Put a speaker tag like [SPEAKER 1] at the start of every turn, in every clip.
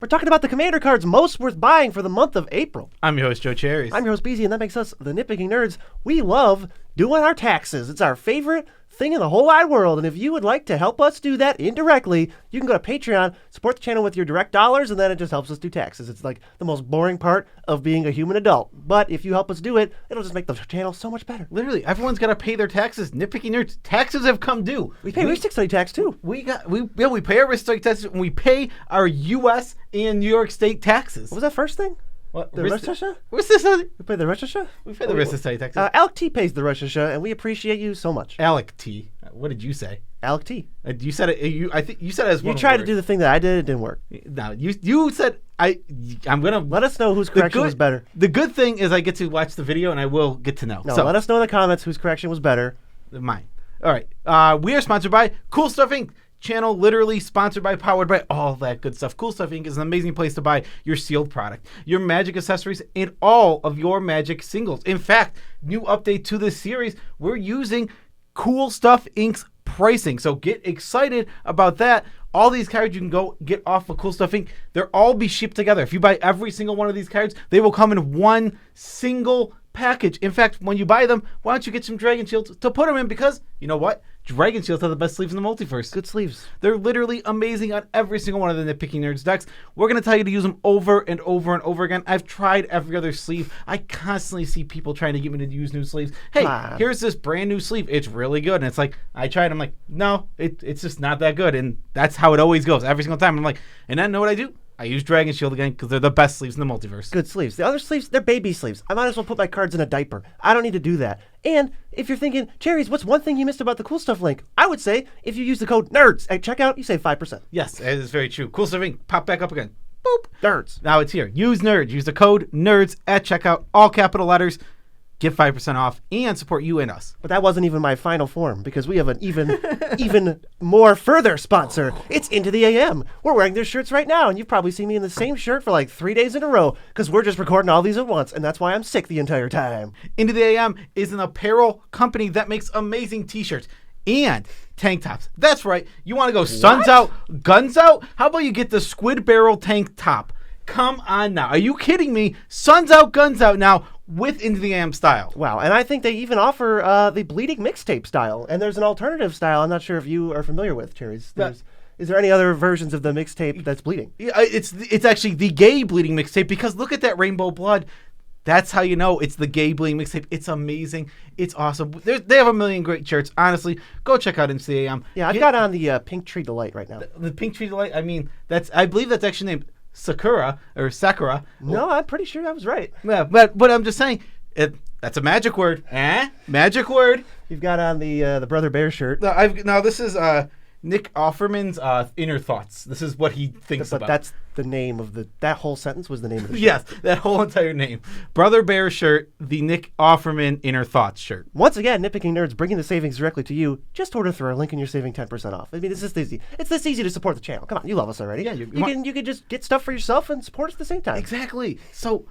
[SPEAKER 1] We're talking about the Commander cards most worth buying for the month of April.
[SPEAKER 2] I'm your host, Joe Cherries.
[SPEAKER 1] I'm your host, Beezy, and that makes us the Nitpicking Nerds. We love doing our taxes. It's our favorite thing in the whole wide world, and if you would like to help us do that indirectly, you can go to Patreon, support the channel with your direct dollars, and then it just helps us do taxes. It's like the most boring part of being a human adult. But if you help us do it, it'll just make the channel so much better.
[SPEAKER 2] Literally, everyone's got to pay their taxes. Nitpicking Nerds, taxes have come due.
[SPEAKER 1] We pay risk study tax too.
[SPEAKER 2] We pay our risk study taxes, and we pay our U.S. and New York State taxes.
[SPEAKER 1] What was that first thing?
[SPEAKER 2] What?
[SPEAKER 1] The Rosh Hashanah?
[SPEAKER 2] What's this?
[SPEAKER 1] We pay the Rosh Hashanah?
[SPEAKER 2] We pay the risk study taxes.
[SPEAKER 1] Alec T pays the Rosh Hashanah, and we appreciate you so much.
[SPEAKER 2] Alec T. What did you say?
[SPEAKER 1] Alec T.
[SPEAKER 2] You said it. I think you said it as one.
[SPEAKER 1] You tried to do the thing that I did. It didn't work.
[SPEAKER 2] No, you said I'm gonna
[SPEAKER 1] let us know whose correction was better.
[SPEAKER 2] The good thing is I get to watch the video and I will get to know.
[SPEAKER 1] No,
[SPEAKER 2] so
[SPEAKER 1] let us know in the comments whose correction was better.
[SPEAKER 2] Mine. All right. We are sponsored by Cool Stuff Inc. Channel, literally sponsored by, powered by, all that good stuff. Cool Stuff Inc. is an amazing place to buy your sealed product, your magic accessories, and all of your magic singles. In fact, new update to this series, we're using Cool Stuff Inc.'s pricing. So get excited about that. All these cards you can go get off of Cool Stuff Inc. They'll all be shipped together. If you buy every single one of these cards, they will come in one single package. In fact, when you buy them, why don't you get some Dragon Shields to put them in? Because you know what? Dragon Shields have the best sleeves in the multiverse.
[SPEAKER 1] Good sleeves.
[SPEAKER 2] They're literally amazing on every single one of the Nitpicking Nerds decks. We're going to tell you to use them over and over and over again. I've tried every other sleeve. I constantly see people trying to get me to use new sleeves. Hey, here's this brand new sleeve. It's really good. And it's like, I tried. I'm like, no, it's just not that good. And that's how it always goes every single time. I'm like, and then know what I do? I use Dragon Shield again because they're the best sleeves in the multiverse.
[SPEAKER 1] Good sleeves. The other sleeves, they're baby sleeves. I might as well put my cards in a diaper. I don't need to do that. And if you're thinking, Cherries, what's one thing you missed about the Cool Stuff link? I would say if you use the code NERDS at checkout, you save 5%.
[SPEAKER 2] Yes, it is very true. Cool Stuff Inc. Pop back up again. Boop.
[SPEAKER 1] NERDS.
[SPEAKER 2] Now it's here. Use NERDS. Use the code NERDS at checkout. All capital letters. Get 5% off and support you and us.
[SPEAKER 1] But that wasn't even my final form because we have an even more further sponsor. It's IntoTheAM. We're wearing their shirts right now, and you've probably seen me in the same shirt for like 3 days in a row because we're just recording all these at once, and that's why I'm sick the entire time.
[SPEAKER 2] IntoTheAM is an apparel company that makes amazing t-shirts and tank tops. That's right. You want to go suns out, guns out? How about you get the Squid Barrel tank top? Come on now. Are you kidding me? Suns out, guns out now with IntoTheAM style.
[SPEAKER 1] Wow. And I think they even offer the bleeding mixtape style. And there's an alternative style I'm not sure if you are familiar with, Cherries. Is there any other versions of the mixtape that's bleeding?
[SPEAKER 2] Yeah, it's actually the gay bleeding mixtape because look at that rainbow blood. That's how you know it's the gay bleeding mixtape. It's amazing. It's awesome. They have a million great shirts. Honestly, go check out IntoTheAM.
[SPEAKER 1] Yeah, I've got on the Pink Tree Delight right now.
[SPEAKER 2] The Pink Tree Delight, I mean, I believe that's actually named Sakura.
[SPEAKER 1] No, I'm pretty sure that was right.
[SPEAKER 2] Yeah, but I'm just saying that's a magic word. Magic word.
[SPEAKER 1] You've got on the Brother Bear shirt.
[SPEAKER 2] Now this is Nick Offerman's Inner Thoughts. This is what he thinks about.
[SPEAKER 1] But that's the name of that whole sentence was the name of the shirt.
[SPEAKER 2] Yes, that whole entire name. Brother Bear shirt, the Nick Offerman Inner Thoughts shirt.
[SPEAKER 1] Once again, Nitpicking Nerds bringing the savings directly to you. Just order through our link and you're saving 10% off. I mean, it's this easy. It's this easy to support the channel. Come on, you love us already.
[SPEAKER 2] Yeah,
[SPEAKER 1] you can just get stuff for yourself and support us at the same time.
[SPEAKER 2] Exactly. So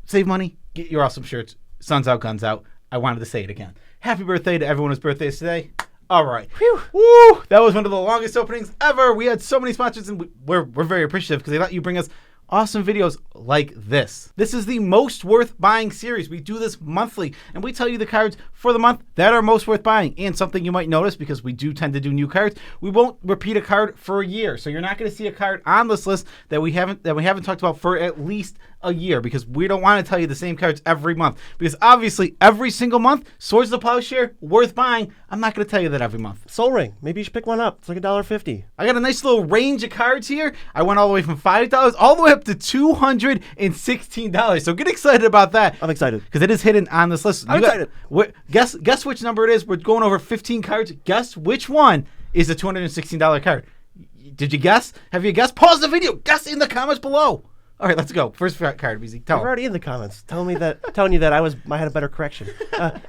[SPEAKER 2] save money, get your awesome shirts. Suns out, guns out. I wanted to say it again. Happy birthday to everyone whose birthday is today. All right.
[SPEAKER 1] Whew.
[SPEAKER 2] Woo! That was one of the longest openings ever. We had so many sponsors, and we're very appreciative because they let you bring us awesome videos like this. This is the most worth buying series. We do this monthly, and we tell you the cards for the month that are most worth buying. And something you might notice, because we do tend to do new cards, we won't repeat a card for a year. So you're not going to see a card on this list that we haven't talked about for at least a year, because we don't want to tell you the same cards every month. Because obviously, every single month, Swords of the Plowshare, worth buying. I'm not going to tell you that every month.
[SPEAKER 1] Soul Ring. Maybe you should pick one up. It's like $1.50.
[SPEAKER 2] I got a nice little range of cards here. I went all the way from $5 all the way up to $216. So get excited about that.
[SPEAKER 1] I'm excited.
[SPEAKER 2] Because it is hidden on this list.
[SPEAKER 1] I'm excited.
[SPEAKER 2] Guess which number it is. We're going over 15 cards. Guess which one is the $216 card. Did you guess? Have you guessed? Pause the video. Guess in the comments below. All right, let's go. First card, BZ.
[SPEAKER 1] You're already in the comments telling you that I had a better correction.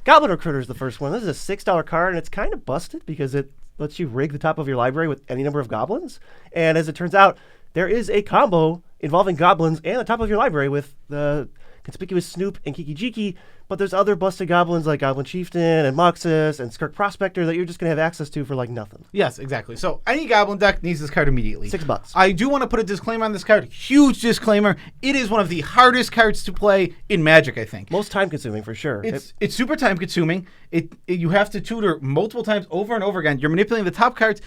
[SPEAKER 1] Goblin Recruiter is the first one. This is a $6 card, and it's kind of busted because it lets you rig the top of your library with any number of goblins. And as it turns out, there is a combo involving goblins and the top of your library with the Conspicuous Snoop and Kiki Jiki, but there's other busted goblins like Goblin Chieftain and Muxus and Skirk Prospector that you're just going to have access to for like nothing.
[SPEAKER 2] Yes, exactly. So any goblin deck needs this card immediately.
[SPEAKER 1] $6.
[SPEAKER 2] I do want to put a disclaimer on this card. Huge disclaimer. It is one of the hardest cards to play in Magic, I think.
[SPEAKER 1] Most time consuming for sure.
[SPEAKER 2] It's super time consuming. You have to tutor multiple times over and over again. You're manipulating the top cards,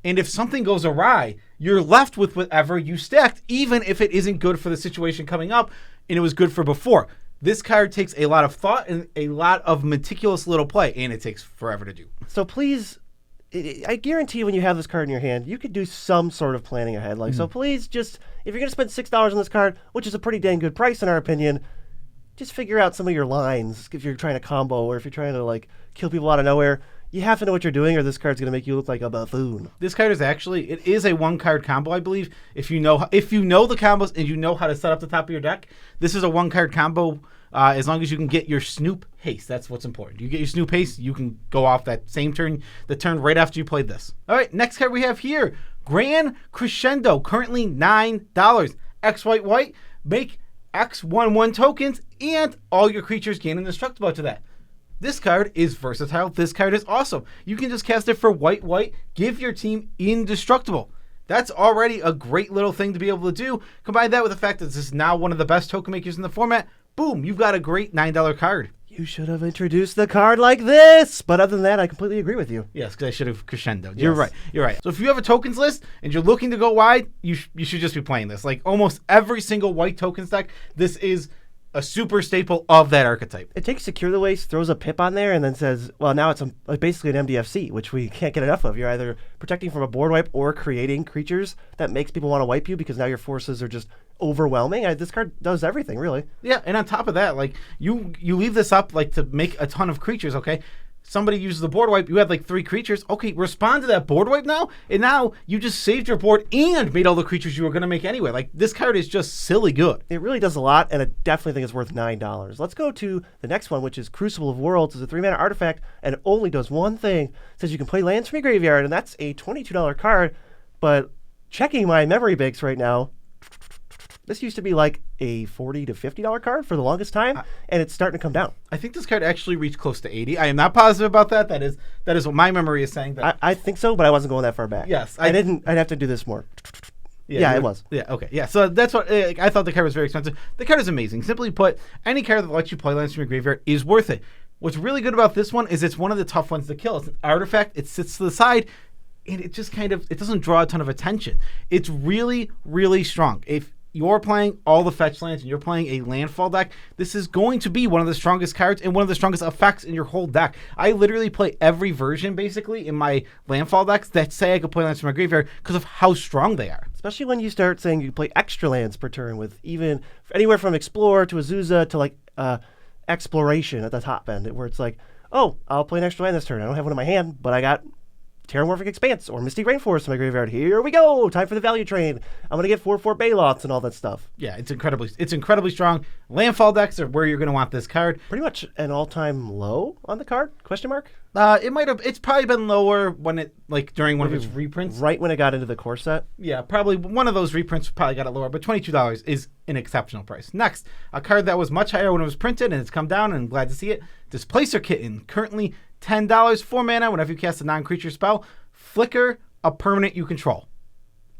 [SPEAKER 2] and if something goes awry, you're left with whatever you stacked, even if it isn't good for the situation coming up and it was good for before. This card takes a lot of thought and a lot of meticulous little play, and it takes forever to do.
[SPEAKER 1] So please, I guarantee when you have this card in your hand, you could do some sort of planning ahead. Like, so please just, if you're going to spend $6 on this card, which is a pretty dang good price in our opinion, just figure out some of your lines if you're trying to combo or if you're trying to like kill people out of nowhere. You have to know what you're doing or this card's going to make you look like a buffoon.
[SPEAKER 2] This card is actually, it is a one-card combo, I believe. If you know the combos and you know how to set up the top of your deck, this is a one-card combo as long as you can get your Snoop haste. That's what's important. You get your Snoop haste, you can go off that same turn, the turn right after you played this. All right, next card we have here, Grand Crescendo, currently $9. X white white, make X1/1 tokens, and all your creatures gain indestructible to that. This card is versatile. This card is awesome. You can just cast it for white, white, give your team indestructible. That's already a great little thing to be able to do. Combine that with the fact that this is now one of the best token makers in the format. Boom, you've got a great $9 card.
[SPEAKER 1] You should have introduced the card like this. But other than that, I completely agree with you.
[SPEAKER 2] Yes, because I should have crescendoed.
[SPEAKER 1] Yes.
[SPEAKER 2] You're right. So if you have a tokens list and you're looking to go wide, you should just be playing this. Like almost every single white tokens deck, this is a super staple of that archetype.
[SPEAKER 1] It takes Secure the Waste, throws a pip on there, and then says, well, now it's basically an MDFC, which we can't get enough of. You're either protecting from a board wipe or creating creatures that makes people want to wipe you because now your forces are just overwhelming. This card does everything, really.
[SPEAKER 2] Yeah, and on top of that, like you leave this up like to make a ton of creatures, okay? Somebody uses the board wipe, you had like 3 creatures. Okay, respond to that board wipe now, and now you just saved your board and made all the creatures you were going to make anyway. Like, this card is just silly good.
[SPEAKER 1] It really does a lot, and I definitely think it's worth $9. Let's go to the next one, which is Crucible of Worlds. It's a 3-mana artifact, and it only does one thing. It says you can play lands from your graveyard, and that's a $22 card, but checking my memory banks right now, this used to be like a $40 to $50 card for the longest time, and it's starting to come down.
[SPEAKER 2] I think this card actually reached close to 80. I am not positive about that. That is what my memory is saying.
[SPEAKER 1] I think so, but I wasn't going that far back.
[SPEAKER 2] Yes.
[SPEAKER 1] I'd have to do this more. Yeah, it was.
[SPEAKER 2] Yeah, okay. Yeah, so that's what I thought the card was very expensive. The card is amazing. Simply put, any card that lets you play lands from your graveyard is worth it. What's really good about this one is it's one of the tough ones to kill. It's an artifact. It sits to the side, and it just it doesn't draw a ton of attention. It's really, really strong. If you're playing all the fetch lands and you're playing a landfall deck, this is going to be one of the strongest cards and one of the strongest effects in your whole deck. I literally play every version, basically, in my landfall decks that say I could play lands from my graveyard because of how strong they are.
[SPEAKER 1] Especially when you start saying you play extra lands per turn with even anywhere from Explore to Azusa to like Exploration at the top end, where it's like, oh, I'll play an extra land this turn. I don't have one in my hand, but I got Terramorphic Expanse or Mystic Rainforest in my graveyard. Here we go. Time for the value train. I'm going to get 4/4 Bailoffs and all that stuff.
[SPEAKER 2] Yeah, it's incredibly strong. Landfall decks are where you're going to want this card.
[SPEAKER 1] Pretty much an all-time low on the card? Question mark?
[SPEAKER 2] It's probably been lower when it, like, during one of its reprints.
[SPEAKER 1] Right when it got into the core set?
[SPEAKER 2] Yeah, probably one of those reprints probably got it lower, but $22 is an exceptional price. Next, a card that was much higher when it was printed, and it's come down, and I'm glad to see it. Displacer Kitten, currently $10, 4 mana. Whenever you cast a non-creature spell, flicker a permanent you control.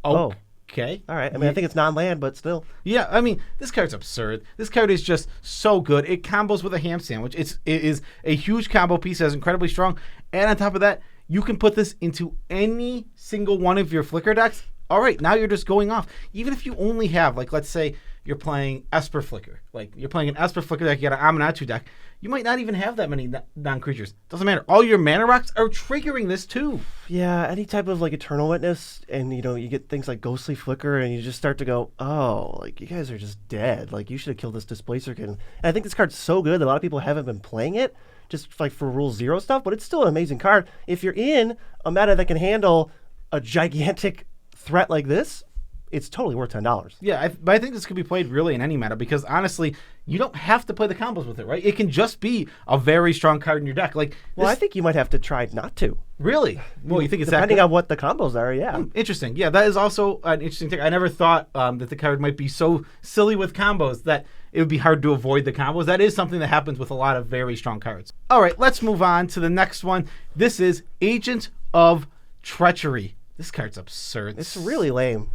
[SPEAKER 1] Oh.
[SPEAKER 2] Okay.
[SPEAKER 1] All right. I mean, I think it's non-land, but still.
[SPEAKER 2] Yeah, I mean, this card's absurd. This card is just so good. It combos with a ham sandwich. It is a huge combo piece that is incredibly strong. And on top of that, you can put this into any single one of your flicker decks. All right, now you're just going off. Even if you only have, like, let's say you're playing Esper Flicker. Like, you're playing an Esper Flicker deck, you got an Amanatu deck. You might not even have that many non-creatures. Doesn't matter. All your mana rocks are triggering this too. Yeah,
[SPEAKER 1] any type of like Eternal Witness, and you get things like Ghostly Flicker, and you just start to go, oh, like you guys are just dead. Like you should have killed this Displacer Kitten. And I think this card's so good that a lot of people haven't been playing it, just like for Rule 0 stuff, but it's still an amazing card. If you're in a meta that can handle a gigantic threat like this, it's totally worth $10.
[SPEAKER 2] Yeah, but I think this could be played really in any meta because honestly, you don't have to play the combos with it, right? It can just be a very strong card in your deck. Like,
[SPEAKER 1] well, I think you might have to try not to.
[SPEAKER 2] Really? Well, you think it's
[SPEAKER 1] depending on what the combos are? Yeah.
[SPEAKER 2] Interesting. Yeah, that is also an interesting thing. I never thought that the card might be so silly with combos that it would be hard to avoid the combos. That is something that happens with a lot of very strong cards. All right, let's move on to the next one. This is Agent of Treachery. This card's absurd.
[SPEAKER 1] It's really lame,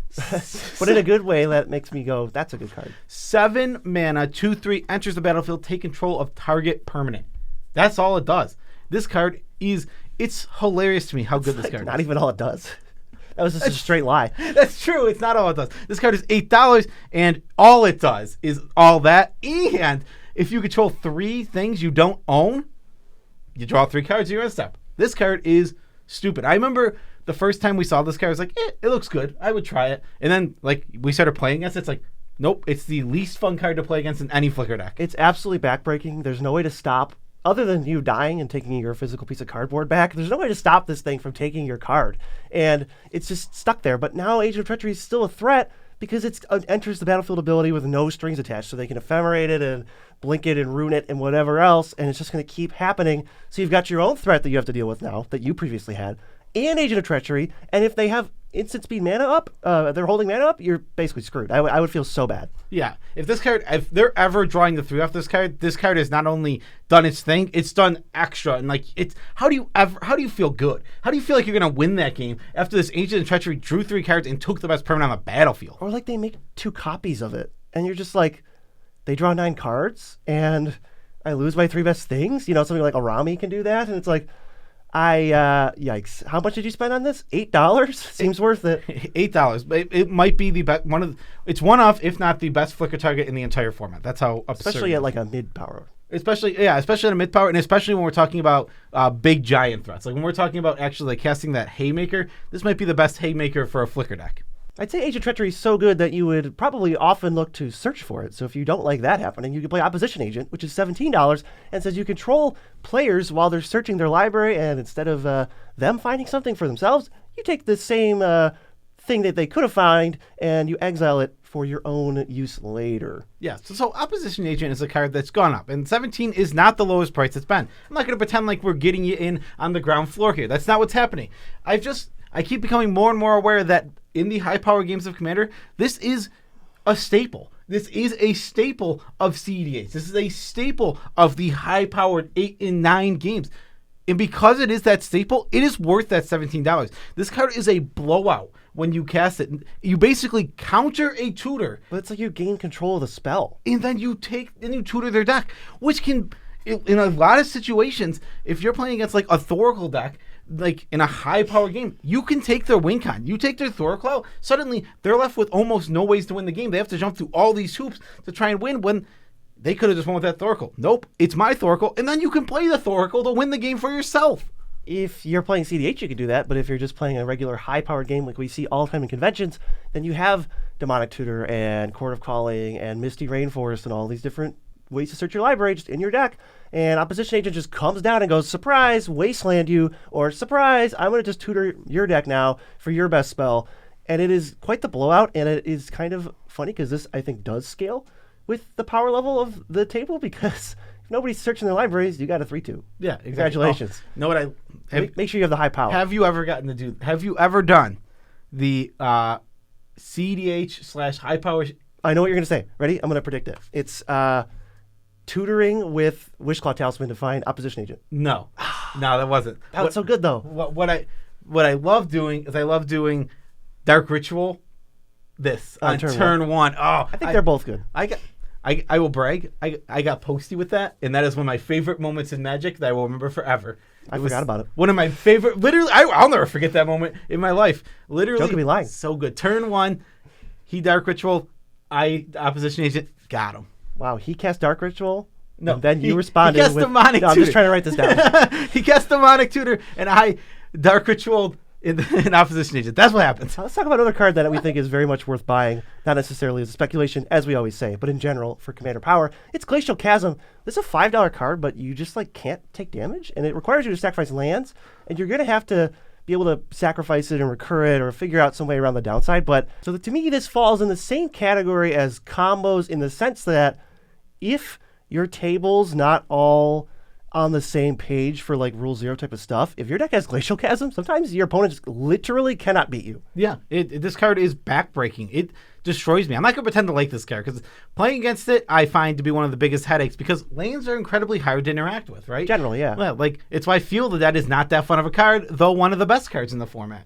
[SPEAKER 1] but in a good way that makes me go, that's a good card.
[SPEAKER 2] 7 mana, 2/3, enters the battlefield, take control of target permanent. That's all it does. This card is, it's hilarious to me how good this card is.
[SPEAKER 1] Not even all it does. That was just a straight lie.
[SPEAKER 2] That's true. It's not all it does. This card is $8, and all it does is all that. And if you control 3 things you don't own, you draw 3 cards, you're in step. This card is stupid. I remember the first time we saw this card, I was like, it looks good. I would try it. And then, like, we started playing against it. It's like, nope, it's the least fun card to play against in any Flicker deck.
[SPEAKER 1] It's absolutely backbreaking. There's no way to stop, other than you dying and taking your physical piece of cardboard back, there's no way to stop this thing from taking your card. And it's just stuck there. But now Agent of Treachery is still a threat because it enters the battlefield ability with no strings attached. So they can ephemerate it and blink it and rune it and whatever else. And it's just going to keep happening. So you've got your own threat that you have to deal with now that you previously had, and Agent of Treachery, and if they have instant speed mana up, they're holding mana up, you're basically screwed. I would feel so bad.
[SPEAKER 2] Yeah, if they're ever drawing the 3 off this card has not only done its thing, it's done extra. And like, it's how do you feel good? How do you feel like you're gonna win that game after this Agent of Treachery drew 3 cards and took the best permanent on the battlefield?
[SPEAKER 1] Or like they make 2 copies of it, and you're just like, they draw 9 cards, and I lose my 3 best things. Something like Arami can do that, and it's like, yikes. How much did you spend on this? $8? Seems worth it.
[SPEAKER 2] $8. It might be the best it's one of, if not the best Flicker target in the entire format. That's how absurd.
[SPEAKER 1] Especially at like a mid power.
[SPEAKER 2] Especially at a mid power, and especially when we're talking about big giant threats. Like when we're talking about actually like casting that Haymaker, this might be the best Haymaker for a Flicker deck.
[SPEAKER 1] I'd say Agent of Treachery is so good that you would probably often look to search for it. So if you don't like that happening, you can play Opposition Agent, which is $17, and says you control players while they're searching their library, and instead of them finding something for themselves, you take the same thing that they could have found, and you exile it for your own use later.
[SPEAKER 2] Yeah, so Opposition Agent is a card that's gone up, and 17 is not the lowest price it's been. I'm not going to pretend like we're getting you in on the ground floor here. That's not what's happening. I keep becoming more and more aware that in the high-power games of Commander, this is a staple. This is a staple of CEDH. This is a staple of the high-powered 8 and 9 games. And because it is that staple, it is worth that $17. This card is a blowout when you cast it. You basically counter a tutor.
[SPEAKER 1] But it's like you gain control of the spell.
[SPEAKER 2] And then you tutor their deck, which can, in a lot of situations, if you're playing against like a Thoracle deck, like in a high power game, you can take their win con. You take their Thoracle, suddenly they're left with almost no ways to win the game. They have to jump through all these hoops to try and win when they could have just won with that Thoracle. Nope, it's my Thoracle, and then you can play the Thoracle to win the game for yourself.
[SPEAKER 1] If you're playing CDH, you can do that, but if you're just playing a regular high-powered game like we see all the time in conventions, then you have Demonic Tutor and Court of Calling and Misty Rainforest and all these different ways to search your library just in your deck, and Opposition Agent just comes down and goes, surprise, wasteland you, or surprise, I'm going to just tutor your deck now for your best spell. And it is quite the blowout, and it is kind of funny because this, I think, does scale with the power level of the table, because if nobody's searching their libraries, you got a 3-2.
[SPEAKER 2] Yeah, exactly.
[SPEAKER 1] Congratulations.
[SPEAKER 2] Oh, know what I
[SPEAKER 1] make sure you have the high power.
[SPEAKER 2] Have you ever done the CDH / high power?
[SPEAKER 1] I know what you're going to say. Ready? I'm going to predict it. It's tutoring with Wishclaw Talisman to find Opposition Agent.
[SPEAKER 2] No, that wasn't.
[SPEAKER 1] That was so good, though.
[SPEAKER 2] What I love doing is I love doing Dark Ritual. This on turn one. Oh,
[SPEAKER 1] I think they're both good.
[SPEAKER 2] I will brag. I got posty with that, and that is one of my favorite moments in Magic that I will remember forever.
[SPEAKER 1] I forgot about it.
[SPEAKER 2] One of my favorite. Literally, I'll never forget that moment in my life. Literally,
[SPEAKER 1] don't be lying.
[SPEAKER 2] So good. Turn one, he Dark Ritual. I Opposition Agent got him.
[SPEAKER 1] Wow, he cast Dark Ritual.
[SPEAKER 2] No,
[SPEAKER 1] and then you responded
[SPEAKER 2] with Demonic Tutor.
[SPEAKER 1] I'm just trying to write this down.
[SPEAKER 2] He cast Demonic Tutor, and I Dark Ritual in Opposition Agent. That's what happens.
[SPEAKER 1] Let's talk about another card that we think is very much worth buying, not necessarily as a speculation, as we always say, but in general for Commander Power. It's Glacial Chasm. This is a $5 card, but you just can't take damage, and it requires you to sacrifice lands, and you're going to have to be able to sacrifice it and recur it or figure out some way around the downside. But so to me, this falls in the same category as combos in the sense that if your table's not all on the same page for like Rule 0 type of stuff, if your deck has Glacial Chasm, sometimes your opponent just literally cannot beat you.
[SPEAKER 2] Yeah, this card is backbreaking. It destroys me. I'm not going to pretend to like this card because playing against it, I find to be one of the biggest headaches because lands are incredibly hard to interact with, right?
[SPEAKER 1] Generally, yeah.
[SPEAKER 2] Well, like, it's why I feel that is not that fun of a card, though one of the best cards in the format.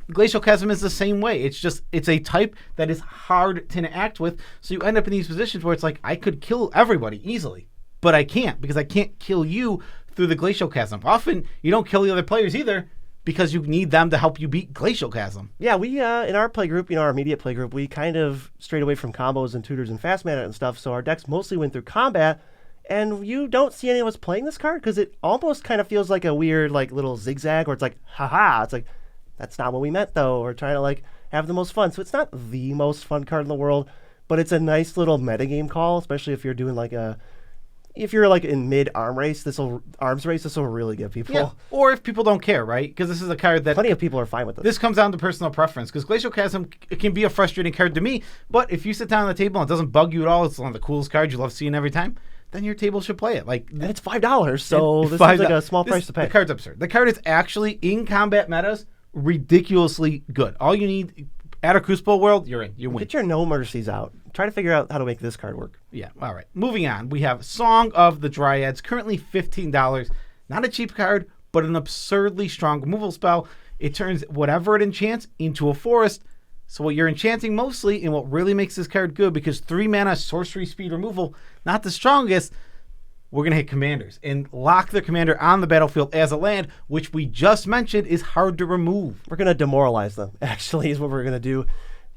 [SPEAKER 2] Glacial Chasm is the same way. It's a type that is hard to interact with, so you end up in these positions where it's like, I could kill everybody easily. But I can't because I can't kill you through the Glacial Chasm. Often, you don't kill the other players either because you need them to help you beat Glacial Chasm.
[SPEAKER 1] Yeah, we, in our play group, our immediate play group, we kind of strayed away from combos and tutors and fast mana and stuff, so our decks mostly went through combat, and you don't see any of us playing this card because it almost kind of feels like a weird, like, little zigzag where it's like, haha, it's like, that's not what we meant, though. We're trying to, like, have the most fun. So it's not the most fun card in the world, but it's a nice little metagame call, especially if you're doing, like, if you're like in mid arms race, this will really get people.
[SPEAKER 2] Yeah. Or if people don't care, right? Because this is a card that
[SPEAKER 1] plenty of people are fine with this.
[SPEAKER 2] This comes down to personal preference. Because Glacial Chasm, it can be a frustrating card to me, but if you sit down on the table and it doesn't bug you at all, it's one of the coolest cards you love seeing every time, then your table should play it. Like,
[SPEAKER 1] and it's $5, so this seems like a small price to pay.
[SPEAKER 2] The card's absurd. The card is actually in combat metas ridiculously good. All you need at a Crucible world, you're in. You win.
[SPEAKER 1] Get your No Mercies out. Try to figure out how to make this card work.
[SPEAKER 2] Yeah, all right. Moving on. We have Song of the Dryads, currently $15. Not a cheap card, but an absurdly strong removal spell. It turns whatever it enchants into a forest. So what you're enchanting mostly, and what really makes this card good, because 3 mana sorcery speed removal, not the strongest, we're going to hit commanders and lock their commander on the battlefield as a land, which we just mentioned is hard to remove.
[SPEAKER 1] We're going to demoralize them, actually, is what we're going to do.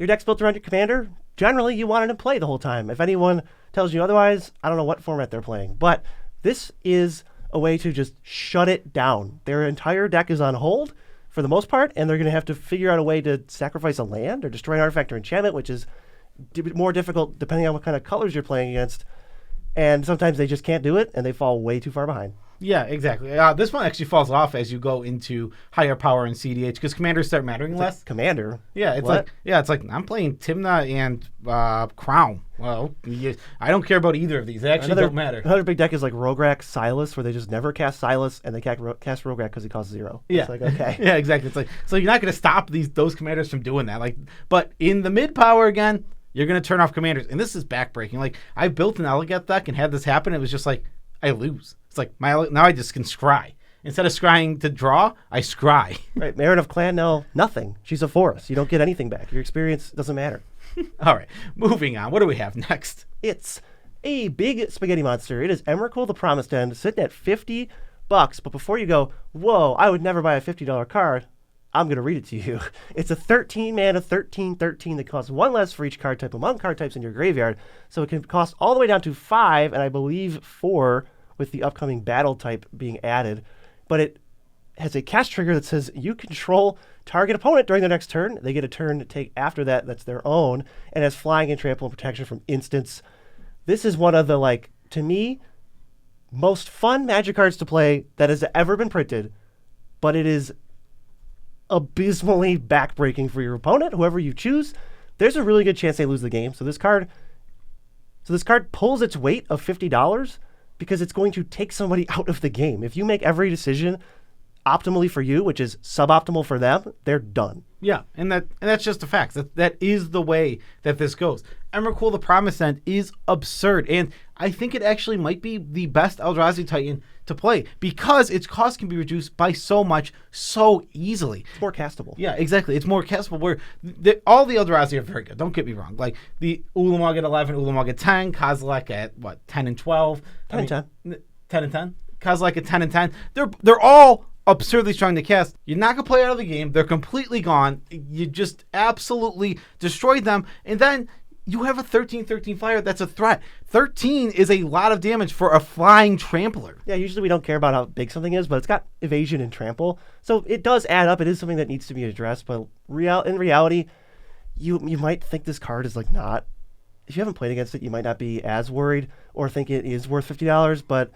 [SPEAKER 1] Your deck's built around your commander. Generally, you want it to play the whole time. If anyone tells you otherwise, I don't know what format they're playing. But this is a way to just shut it down. Their entire deck is on hold for the most part, and they're going to have to figure out a way to sacrifice a land or destroy an artifact or enchantment, which is more difficult depending on what kind of colors you're playing against. And sometimes they just can't do it, and they fall way too far behind.
[SPEAKER 2] Yeah, exactly. This one actually falls off as you go into higher power and CDH because commanders start mattering less.
[SPEAKER 1] Like commander?
[SPEAKER 2] Yeah, it's like I'm playing Timna and Crown. Well, I don't care about either of these. They actually don't matter.
[SPEAKER 1] Another big deck is like Rograk Silas, where they just never cast Silas, and they cast Rograk because he costs 0.
[SPEAKER 2] Yeah,
[SPEAKER 1] it's like, okay.
[SPEAKER 2] Yeah, exactly. It's like, so you're not going to stop those commanders from doing that. Like, but in the mid power again, you're going to turn off commanders, and this is backbreaking. Like, I built an Elegant deck and had this happen. It was just like, I lose. It's like, now I just can scry. Instead of scrying to draw, I scry.
[SPEAKER 1] Right, Marin of Clan, no, nothing. She's a forest. You don't get anything back. Your experience doesn't matter.
[SPEAKER 2] All right, moving on. What do we have next?
[SPEAKER 1] It's a big spaghetti monster. It is Emrakul the Promised End, sitting at $50. But before you go, whoa, I would never buy a $50 card, I'm going to read it to you. It's a 13 mana, 13/13 that costs 1 less for each card type among card types in your graveyard. So it can cost all the way down to 5, and I believe 4 with the upcoming battle type being added. But it has a cast trigger that says you control target opponent during their next turn. They get a turn to take after that that's their own, and has flying and trample and protection from instants. This is one of the, like, to me, most fun Magic cards to play that has ever been printed, but it is abysmally backbreaking for your opponent, whoever you choose. There's a really good chance they lose the game. So this card pulls its weight of $50 because it's going to take somebody out of the game. If you make every decision optimally for you, which is suboptimal for them, they're done.
[SPEAKER 2] Yeah, and that's just a fact. That is the way that this goes. Emrakul the Promised End is absurd, and I think it actually might be the best Eldrazi Titan to play because its cost can be reduced by so much so easily.
[SPEAKER 1] It's more castable.
[SPEAKER 2] Yeah, exactly. It's more castable where all the Eldrazi are very good. Don't get me wrong. Like the Ulamog at 11, Ulamog at 10, Kozilek at 10 and 12.
[SPEAKER 1] 10 and
[SPEAKER 2] 10. 10 and 10. Kozilek at 10 and 10. They're all absurdly strong to cast. You're not going to play out of the game. They're completely gone. You just absolutely destroyed them. And then you have a 13/13 flyer that's a threat. 13 is a lot of damage for a flying trampler.
[SPEAKER 1] Yeah, usually we don't care about how big something is, but it's got evasion and trample. So it does add up. It is something that needs to be addressed. But in reality, you might think this card is like not. If you haven't played against it, you might not be as worried or think it is worth $50. But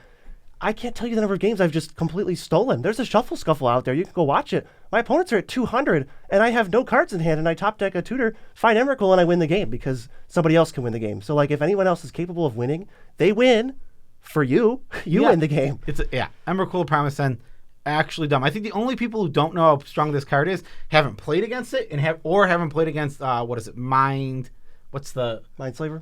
[SPEAKER 1] I can't tell you the number of games I've just completely stolen. There's a shuffle scuffle out there. You can go watch it. My opponents are at 200, and I have no cards in hand, and I top deck a tutor, find Emrakul, and I win the game because somebody else can win the game. So, like, if anyone else is capable of winning, they win for you. You win the game.
[SPEAKER 2] Emrakul Promise End, actually dumb. I think the only people who don't know how strong this card is haven't played against it haven't played against,
[SPEAKER 1] Mindslaver?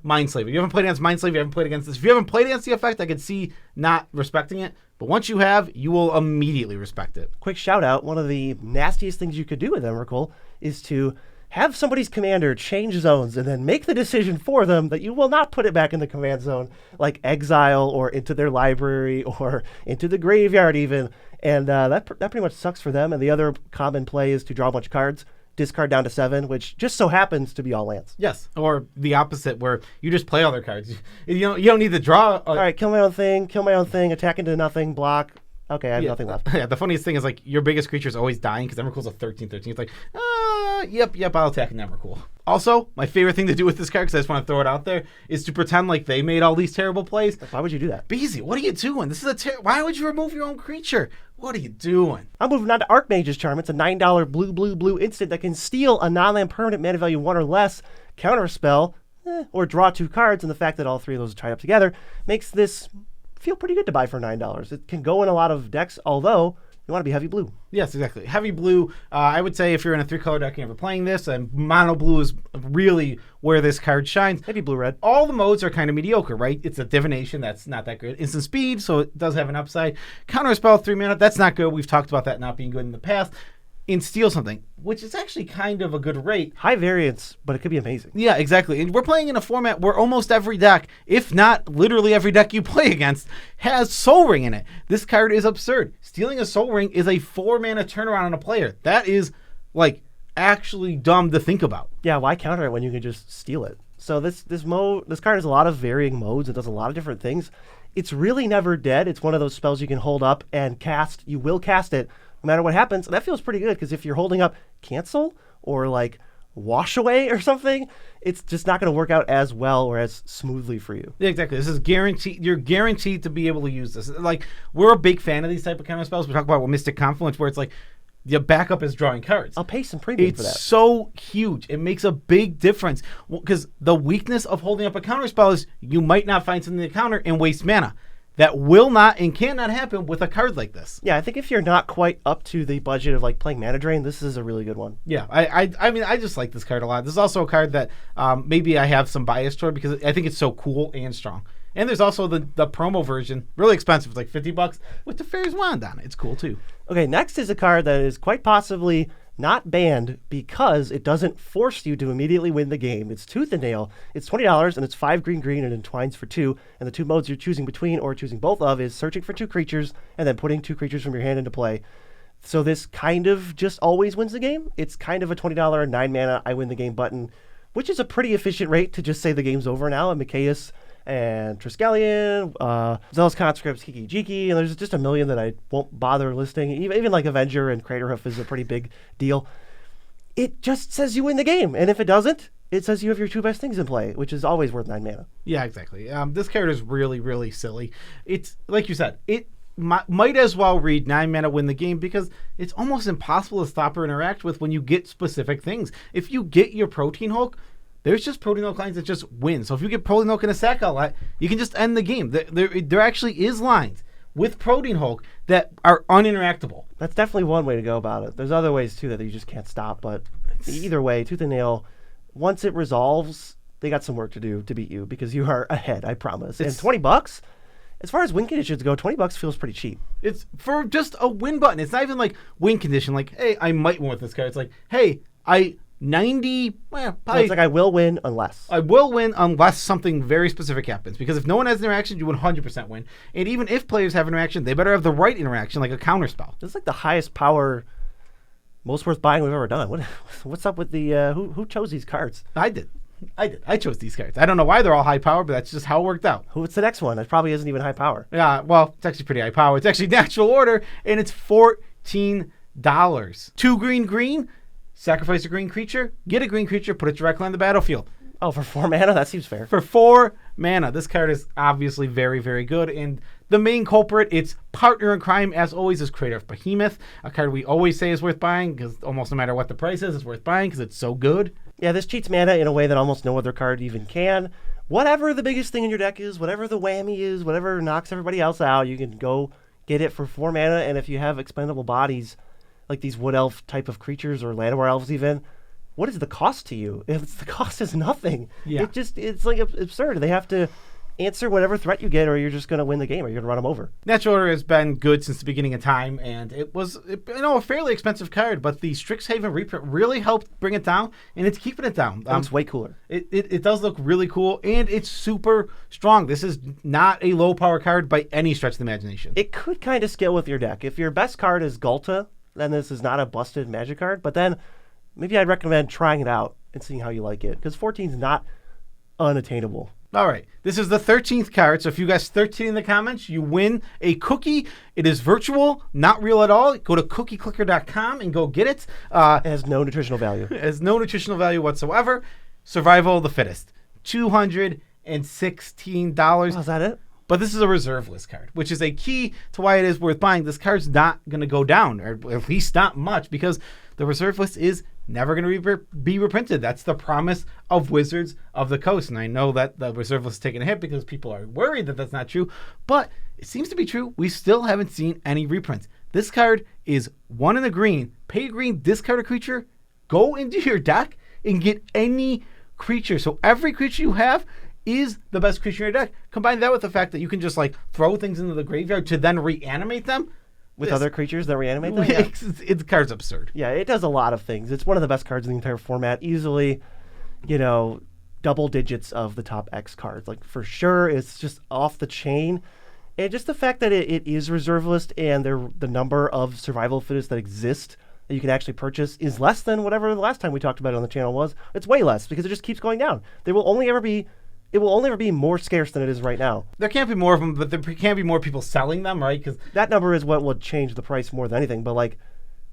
[SPEAKER 2] Mindslaver. You haven't played against Mindslaver. You haven't played against this. If you haven't played against the effect, I could see not respecting it. But once you have, you will immediately respect it.
[SPEAKER 1] Quick shout out. One of the nastiest things you could do with Emrakul is to have somebody's commander change zones and then make the decision for them that you will not put it back in the command zone, like exile or into their library or into the graveyard even. And that pretty much sucks for them. And the other common play is to draw a bunch of cards, discard down to 7, which just so happens to be all lands.
[SPEAKER 2] Yes, or the opposite, where you just play other cards. You don't need to draw.
[SPEAKER 1] All right, kill my own thing, attack into nothing, block. Okay, I have nothing left.
[SPEAKER 2] Yeah, the funniest thing is, like, your biggest creature is always dying because Emrakul's a 13/13. It's like, yep, I'll attack an Emrakul. Also, my favorite thing to do with this card, because I just want to throw it out there, is to pretend like they made all these terrible plays.
[SPEAKER 1] Why would you do that?
[SPEAKER 2] Beezy, what are you doing? This is why would you remove your own creature? What are you doing?
[SPEAKER 1] I'm moving on to Archmage's Charm. It's a $9 blue instant that can steal a non-land permanent mana value 1 or less, counter a spell, or draw 2 cards, and the fact that all 3 of those are tied up together makes this feel pretty good to buy for $9. It can go in a lot of decks, although you want to be heavy blue.
[SPEAKER 2] Yes, exactly. Heavy blue, I would say if you're in a 3-color deck and you're playing this, and mono blue is really where this card shines.
[SPEAKER 1] Heavy blue-red.
[SPEAKER 2] All the modes are kind of mediocre, right? It's a divination, that's not that good. Instant speed, so it does have an upside. Counter spell, 3 mana, that's not good. We've talked about that not being good in the past. In Steal Something, which is actually kind of a good rate.
[SPEAKER 1] High variance, but it could be amazing.
[SPEAKER 2] Yeah, exactly. And we're playing in a format where almost every deck, if not literally every deck you play against, has Soul Ring in it. This card is absurd. Stealing a Soul Ring is a 4-mana turnaround on a player. That is, like, actually dumb to think about.
[SPEAKER 1] Yeah, why counter it when you can just steal it? So this card has a lot of varying modes. It does a lot of different things. It's really never dead. It's one of those spells you can hold up and cast. You will cast it no matter what happens. And that feels pretty good because if you're holding up cancel or like wash away or something, it's just not going to work out as well or as smoothly for you.
[SPEAKER 2] Yeah, exactly. This is guaranteed. You're guaranteed to be able to use this. Like, we're a big fan of these type of counter spells. We talk about Mystic Confluence, where it's like the backup is drawing cards.
[SPEAKER 1] I'll pay some premium for that.
[SPEAKER 2] It's so huge. It makes a big difference because the weakness of holding up a counter spell is you might not find something to counter and waste mana. That will not and cannot happen with a card like this.
[SPEAKER 1] Yeah, I think if you're not quite up to the budget of like playing Mana Drain, this is a really good one.
[SPEAKER 2] Yeah, I mean, I just like this card a lot. This is also a card that maybe I have some bias toward because I think it's so cool and strong. And there's also the promo version, really expensive. It's like $50 with the Fairy's Wand on it. It's cool too.
[SPEAKER 1] Okay, next is a card that is quite possibly not banned because it doesn't force you to immediately win the game. It's Tooth and Nail. It's $20 and it's 5 green and entwines for 2. And the 2 modes you're choosing between or choosing both of is searching for 2 creatures and then putting 2 creatures from your hand into play. So this kind of just always wins the game. It's kind of a $20 9 mana I win the game button, which is a pretty efficient rate to just say the game's over now. And Mikaeus and Triskelion, Zealous Conscripts, Kiki Jiki, and there's just a million that I won't bother listing. Even like Avenger and Craterhoof is a pretty big deal. It just says you win the game, and if it doesn't, it says you have your 2 best things in play, which is always worth 9 mana.
[SPEAKER 2] Yeah, exactly. This card is really, really silly. It's, like you said, it might as well read 9 mana win the game because it's almost impossible to stop or interact with when you get specific things. If you get your Protein Hulk, there's just Protein Hulk lines that just win. So if you get Protein Hulk in a sack outlet, you can just end the game. There actually is lines with Protein Hulk that are uninteractable.
[SPEAKER 1] That's definitely one way to go about it. There's other ways, too, that you just can't stop. But either way, Tooth and Nail, once it resolves, they got some work to do to beat you because you are ahead, I promise. And $20, as far as win conditions go, $20 feels pretty cheap.
[SPEAKER 2] It's for just a win button. It's not even like win condition, like, hey, I might win with this card. It's like, hey,
[SPEAKER 1] It's like I will win unless.
[SPEAKER 2] I will win unless something very specific happens. Because if no one has an interaction, you 100% win. And even if players have interaction, they better have the right interaction, like a counter spell.
[SPEAKER 1] This is like the highest power, most worth buying we've ever done. What's up with the who chose these cards?
[SPEAKER 2] I did. I chose these cards. I don't know why they're all high power, but that's just how it worked out.
[SPEAKER 1] What's the next one? It probably isn't even high power.
[SPEAKER 2] Yeah, well, it's actually pretty high power. It's actually natural order, and it's $14. 2 green. Sacrifice a green creature, get a green creature, put it directly on the battlefield.
[SPEAKER 1] Oh, for 4 mana? That seems fair.
[SPEAKER 2] For 4 mana. This card is obviously very, very good. And the main culprit, its partner in crime, as always, is Creator of Behemoth, a card we always say is worth buying because almost no matter what the price is, it's worth buying because it's so good.
[SPEAKER 1] Yeah, this cheats mana in a way that almost no other card even can. Whatever the biggest thing in your deck is, whatever the whammy is, whatever knocks everybody else out, you can go get it for 4 mana. And if you have expendable bodies, like these wood elf type of creatures or Llanowar elves even, what is the cost to you? The cost is nothing.
[SPEAKER 2] Yeah.
[SPEAKER 1] It's like absurd. They have to answer whatever threat you get, or you're just going to win the game, or you're going to run them over.
[SPEAKER 2] Natural Order has been good since the beginning of time, and it was a fairly expensive card, but the Strixhaven reprint really helped bring it down, and it's keeping it down.
[SPEAKER 1] It's way cooler.
[SPEAKER 2] It does look really cool, and it's super strong. This is not a low power card by any stretch of the imagination.
[SPEAKER 1] It could kind of scale with your deck. If your best card is Gulta, then this is not a busted Magic card, but then maybe I'd recommend trying it out and seeing how you like it, because 14 is not unattainable.
[SPEAKER 2] All right, this is the 13th card, so if you guys 13 in the comments, you win a cookie. It is virtual, not real at all. Go to cookieclicker.com and go get it.
[SPEAKER 1] It has no nutritional value.
[SPEAKER 2] It has no nutritional value whatsoever. Survival of the fittest, $216.
[SPEAKER 1] Oh, is that it?
[SPEAKER 2] But this is a reserve list card, which is a key to why it is worth buying. This card's not going to go down, or at least not much, because the reserve list is never going to be reprinted. That's the promise of Wizards of the Coast. And I know that the reserve list is taking a hit because people are worried that that's not true, but it seems to be true. We still haven't seen any reprints. This card is 1 in the green. Pay green, discard a creature, go into your deck and get any creature. So every creature you have is the best creature in your deck. Combine that with the fact that you can just like throw things into the graveyard to then reanimate them.
[SPEAKER 1] With other creatures that reanimate them?
[SPEAKER 2] Yeah. The card's absurd.
[SPEAKER 1] Yeah, it does a lot of things. It's one of the best cards in the entire format. Easily, double digits of the top X cards. Like, for sure, it's just off the chain. And just the fact that it is reserve list and the number of survival fittest that exist that you can actually purchase is less than whatever the last time we talked about it on the channel was. It's way less because it just keeps going down. It will only ever be more scarce than it is right now.
[SPEAKER 2] There can't be more of them, but there can't be more people selling them, right? Because
[SPEAKER 1] that number is what will change the price more than anything. But like,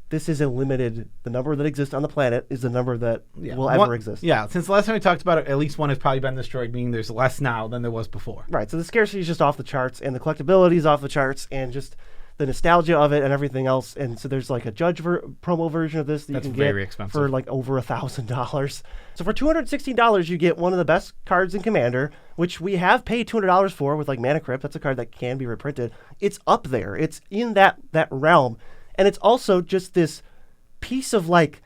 [SPEAKER 1] this is a limited. The number that exists on the planet is the number that will ever exist.
[SPEAKER 2] Yeah, since the last time we talked about it, at least one has probably been destroyed, meaning there's less now than there was before.
[SPEAKER 1] Right. So the scarcity is just off the charts, and the collectability is off the charts, and just the nostalgia of it and everything else. And so there's like a Judge promo version of this that you can get
[SPEAKER 2] expensive.
[SPEAKER 1] For like over $1,000. So for $216, you get one of the best cards in Commander, which we have paid $200 for with like Mana Crypt. That's a card that can be reprinted. It's up there. It's in that realm. And it's also just this piece of like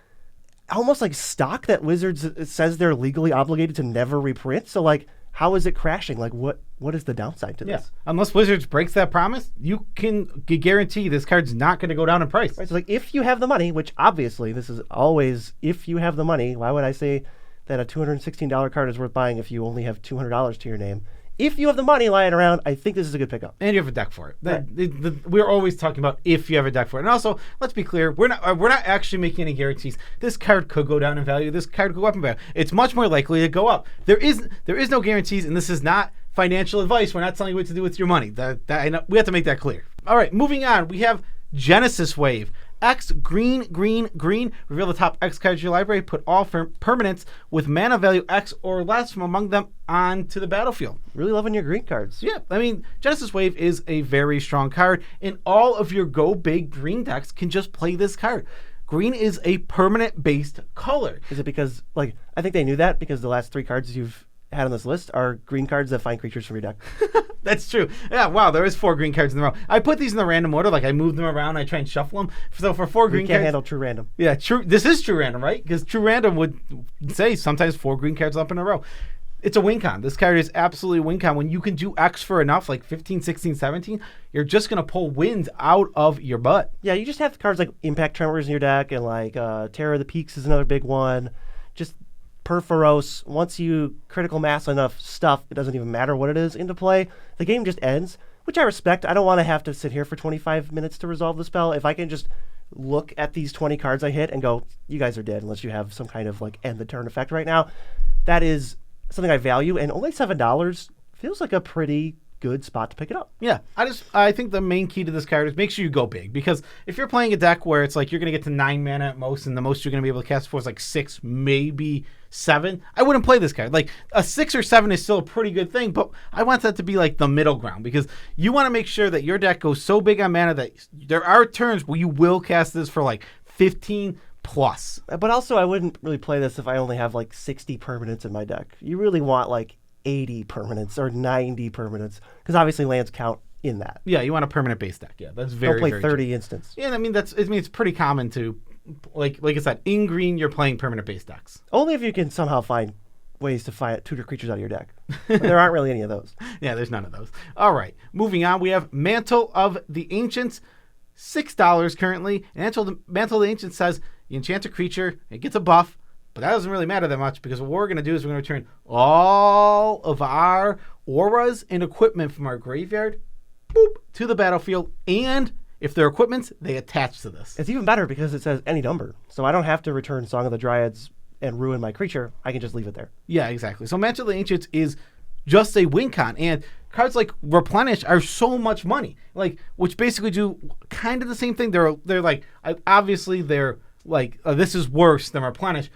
[SPEAKER 1] almost like stock that Wizards says they're legally obligated to never reprint. So like, how is it crashing? Like, what is the downside to this?
[SPEAKER 2] Unless Wizards breaks that promise, you can guarantee this card's not going to go down in price.
[SPEAKER 1] Right, so like, if you have the money, which obviously this is always if you have the money, why would I say that a $216 card is worth buying if you only have $200 to your name? If you have the money lying around, I think this is a good pickup.
[SPEAKER 2] And you have a deck for it.
[SPEAKER 1] Right.
[SPEAKER 2] We're always talking about if you have a deck for it. And also, let's be clear, we're not actually making any guarantees. This card could go down in value. This card could go up in value. It's much more likely to go up. There is no guarantees, and this is not financial advice. We're not telling you what to do with your money. We have to make that clear. All right, moving on. We have Genesis Wave. X, green, green, green. Reveal the top X cards of your library. Put all permanents with mana value X or less from among them onto the battlefield.
[SPEAKER 1] Really loving your green cards.
[SPEAKER 2] Yeah, I mean, Genesis Wave is a very strong card, and all of your go big green decks can just play this card. Green is a permanent-based color.
[SPEAKER 1] Is it because, like, I think they knew that because the last 3 cards you've had on this list are green cards that find creatures from your deck.
[SPEAKER 2] That's true. Yeah, wow, there is 4 green cards in a row. I put these in the random order, like I move them around, I try and shuffle them. So for 4 green cards...
[SPEAKER 1] You can't handle true random.
[SPEAKER 2] Yeah, true. This is true random, right? Because true random would say sometimes 4 green cards up in a row. It's a win con. This card is absolutely a win con. When you can do X for enough, like 15, 16, 17, you're just going to pull wins out of your butt.
[SPEAKER 1] Yeah, you just have cards like Impact Tremors in your deck, and like Terror of the Peaks is another big one. Just Perforos, once you critical mass enough stuff, it doesn't even matter what it is, into play, the game just ends, which I respect. I don't want to have to sit here for 25 minutes to resolve the spell. If I can just look at these 20 cards I hit and go, you guys are dead unless you have some kind of like end the turn effect right now, that is something I value. And only $7 feels like a pretty good spot to pick it up.
[SPEAKER 2] Yeah, I think the main key to this card is make sure you go big, because if you're playing a deck where it's like you're going to get to 9 mana at most, and the most you're going to be able to cast for is like 6, maybe 7, I wouldn't play this card. Like a 6 or 7 is still a pretty good thing, but I want that to be like the middle ground, because you want to make sure that your deck goes so big on mana that there are turns where you will cast this for like 15 plus.
[SPEAKER 1] But also, I wouldn't really play this if I only have like 60 permanents in my deck. You really want like 80 permanents or 90 permanents, because obviously lands count in that.
[SPEAKER 2] Yeah, you want a permanent base deck. Yeah, that's very,
[SPEAKER 1] Don't play
[SPEAKER 2] very
[SPEAKER 1] 30
[SPEAKER 2] true.
[SPEAKER 1] instants.
[SPEAKER 2] Yeah, I mean it's pretty common to, like I said, in green you're playing permanent base decks.
[SPEAKER 1] Only if you can somehow find ways to tutor creatures out of your deck. But there aren't really any of those.
[SPEAKER 2] Yeah, there's none of those. All right, moving on. We have Mantle of the Ancients, $6 currently. Mantle of the Ancients says you enchant a creature, it gets a buff. But that doesn't really matter that much, because what we're going to do is we're going to return all of our auras and equipment from our graveyard to the battlefield. And if they're equipments, they attach to this.
[SPEAKER 1] It's even better because it says any number. So I don't have to return Song of the Dryads and ruin my creature. I can just leave it there.
[SPEAKER 2] Yeah, exactly. So Mantle of the Ancients is just a win con. And cards like Replenish are so much money, like, which basically do kind of the same thing. They're like, obviously they're like, this is worse than Replenish.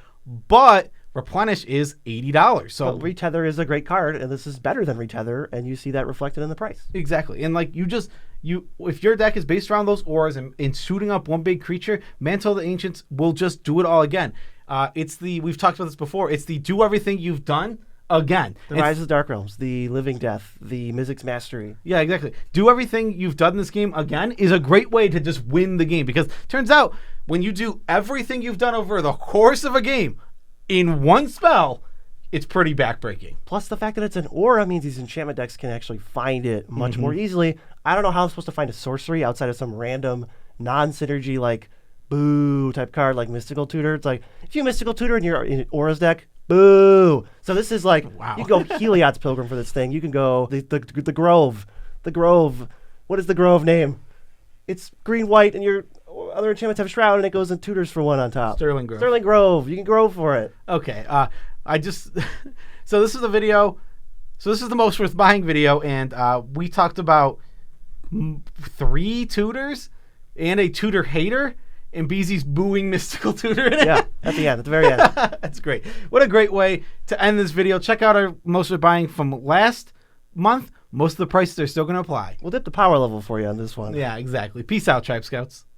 [SPEAKER 2] But Replenish is $80. So
[SPEAKER 1] Retether is a great card, and this is better than Retether, and you see that reflected in the price.
[SPEAKER 2] Exactly. And like if your deck is based around those auras and shooting up one big creature, Mantle of the Ancients will just do it all again. We've talked about this before, it's the do everything you've done again.
[SPEAKER 1] The Rise of the Dark Realms, the Living Death, the Mizzix Mastery.
[SPEAKER 2] Yeah, exactly. Do everything you've done in this game again is a great way to just win the game, because turns out when you do everything you've done over the course of a game in one spell, it's pretty backbreaking.
[SPEAKER 1] Plus the fact that it's an aura means these enchantment decks can actually find it much more easily. I don't know how I'm supposed to find a sorcery outside of some random non-synergy like boo type card like Mystical Tutor. It's like, if you Mystical Tutor in your Aura's deck, boo. So this is like,
[SPEAKER 2] wow.
[SPEAKER 1] You can go Heliod's Pilgrim for this thing. You can go the Grove. The Grove. What is the Grove name? It's green-white, and your other enchantments have Shroud, and it goes in tutors for 1 on top.
[SPEAKER 2] Sterling Grove.
[SPEAKER 1] Sterling Grove. You can Grove for it.
[SPEAKER 2] Okay. So this is the video. So this is the most worth buying video, and we talked about 3 tutors and a tutor hater, and BZ's booing Mystical Tutor in it.
[SPEAKER 1] Yeah, at the end, at the very end.
[SPEAKER 2] That's great. What a great way to end this video. Check out our most worth buying from last month. Most of the prices are still going to apply.
[SPEAKER 1] We'll dip the power level for you on this one.
[SPEAKER 2] Yeah, exactly. Peace out, Tribe Scouts.